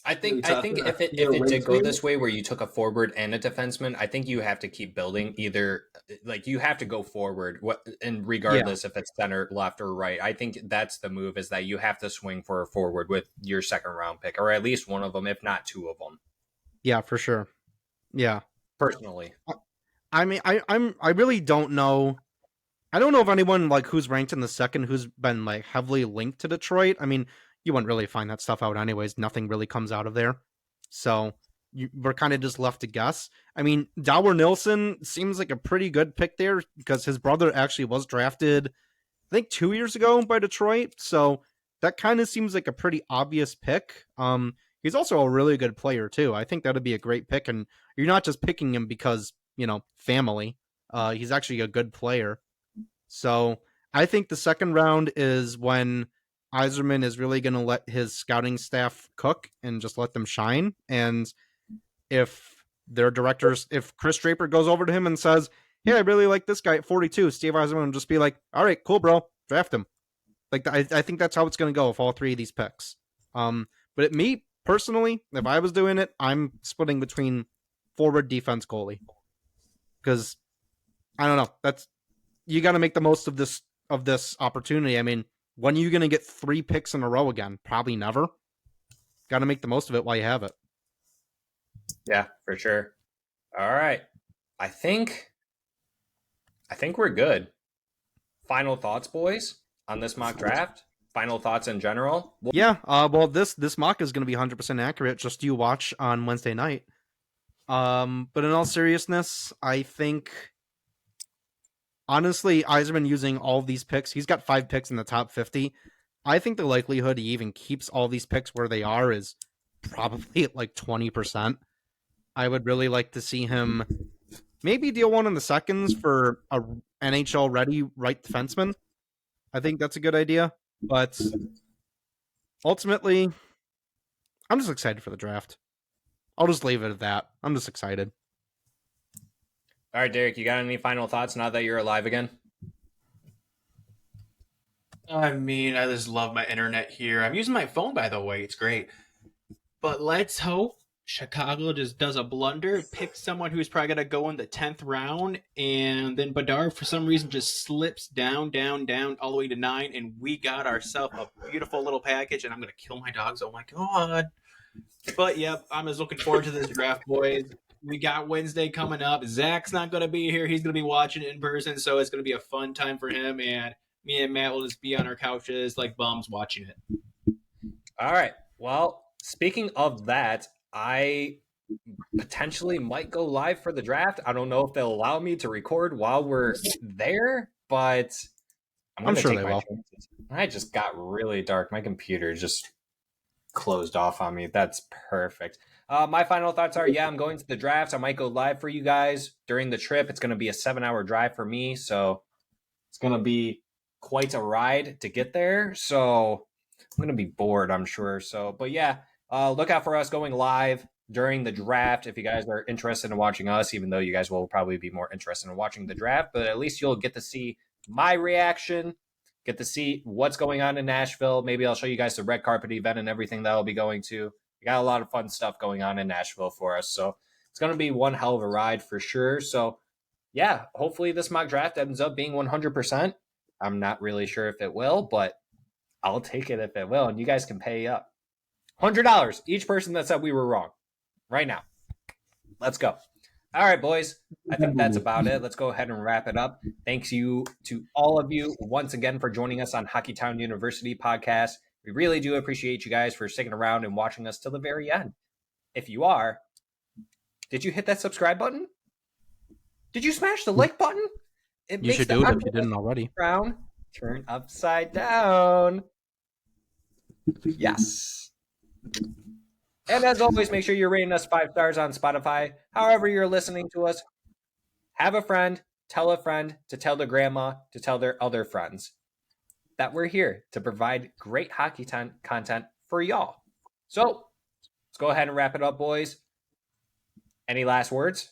I think if it did go this way where you took a forward and a defenseman, I think you have to keep building either like you have to go forward and regardless if it's center, left, or right. I think that's the move is that you have to swing for a forward with your second round pick or at least one of them, if not two of them. Yeah, for sure. Yeah. Personally. I mean, I really don't know. I don't know if anyone like who's ranked in the second who's been like heavily linked to Detroit. I mean, you wouldn't really find that stuff out anyways. Nothing really comes out of there. So we're kind of just left to guess. I mean, Dower Nilsson seems like a pretty good pick there because his brother actually was drafted, I think 2 years ago by Detroit. So that kind of seems like a pretty obvious pick. He's also a really good player too. I think that'd be a great pick. And you're not just picking him because, family. He's actually a good player. So I think the second round is when Yzerman is really going to let his scouting staff cook and just let them shine. And if their directors, if Chris Draper goes over to him and says, "Hey, I really like this guy at 42," Steve Yzerman will just be like, "All right, cool, bro, draft him." Like I think that's how it's going to go with all three of these picks. But me personally, if I was doing it, I'm splitting between forward, defense, goalie, because I don't know. You got to make the most of this opportunity. I mean, when are you going to get 3 picks in a row again? Probably never. Got to make the most of it while you have it. Yeah, for sure. All right. I think we're good. Final thoughts, boys, on this mock draft? Final thoughts in general? Yeah, well, this mock is going to be 100% accurate. Just you watch on Wednesday night. But in all seriousness, I think... Honestly, Yzerman using all of these picks, he's got 5 picks in the top 50. I think the likelihood he even keeps all these picks where they are is probably at like 20%. I would really like to see him maybe deal one in the seconds for a NHL ready right defenseman. I think that's a good idea. But ultimately, I'm just excited for the draft. I'll just leave it at that. I'm just excited. All right, Derek, you got any final thoughts now that you're alive again? I mean, I just love my internet here. I'm using my phone, by the way. It's great. But let's hope Chicago just does a blunder, picks someone who's probably going to go in the 10th round, and then Bedard, for some reason, just slips down, all the way to 9, and we got ourselves a beautiful little package, and I'm going to kill my dogs. Oh, my God. But, yep, I'm just looking forward to this draft, boys. We got Wednesday coming up. Zach's not going to be here. He's going to be watching it in person, so it's going to be a fun time for him, and me and Matt will just be on our couches like bums watching it. All right. Well, speaking of that, I potentially might go live for the draft. I don't know if they'll allow me to record while we're there, but I'm sure they will. Chances. I just got really dark. My computer just closed off on me. That's perfect. My final thoughts are, I'm going to the draft. I might go live for you guys during the trip. It's going to be a 7-hour drive for me, so it's going to be quite a ride to get there. So I'm going to be bored, I'm sure. So, but look out for us going live during the draft if you guys are interested in watching us, even though you guys will probably be more interested in watching the draft. But at least you'll get to see my reaction, get to see what's going on in Nashville. Maybe I'll show you guys the red carpet event and everything that I'll be going to. We got a lot of fun stuff going on in Nashville for us. So it's going to be one hell of a ride for sure. So, hopefully this mock draft ends up being 100%. I'm not really sure if it will, but I'll take it if it will. And you guys can pay up $100 each person that said we were wrong right now. Let's go. All right, boys. I think that's about it. Let's go ahead and wrap it up. Thanks you to all of you once again for joining us on Hockeytown University podcast. We really do appreciate you guys for sticking around and watching us till the very end. If you are, did you hit that subscribe button? Did you smash the like button? You should do it if you didn't already. Brown, turn upside down. Yes. And as always, make sure you're rating us 5 stars on Spotify. However you're listening to us, have a friend, tell a friend, to tell their grandma, to tell their other friends that we're here to provide great hockey content for y'all. So let's go ahead and wrap it up, boys. Any last words?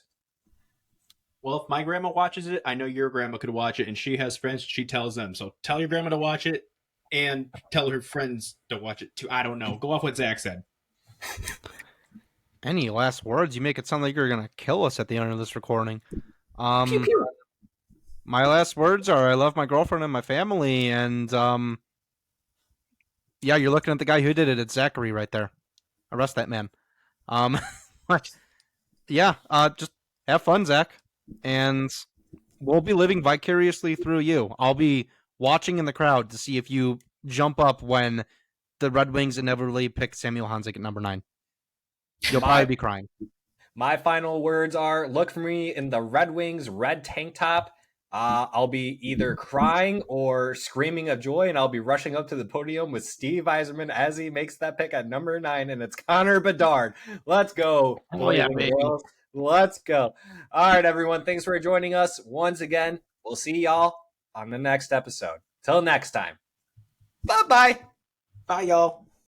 Well, if my grandma watches it, I know your grandma could watch it, and she has friends. She tells them. So tell your grandma to watch it, and tell her friends to watch it too. I don't know. Go off what Zach said. Any last words? You make it sound like you're gonna kill us at the end of this recording. Pew, pew. My last words are: I love my girlfriend and my family, and yeah, you're looking at the guy who did it. It's Zachary right there. Arrest that man. Yeah, just have fun, Zach, and we'll be living vicariously through you. I'll be watching in the crowd to see if you jump up when the Red Wings inevitably pick Samuel Honzek at number 9. You'll probably be crying. My final words are: look for me in the Red Wings red tank top. I'll be either crying or screaming of joy, and I'll be rushing up to the podium with Steve Yzerman as he makes that pick at number 9, and it's Connor Bedard. Let's go. Oh, yeah, baby. Let's go. All right, everyone. Thanks for joining us once again. We'll see y'all on the next episode. Till next time. Bye-bye. Bye, y'all.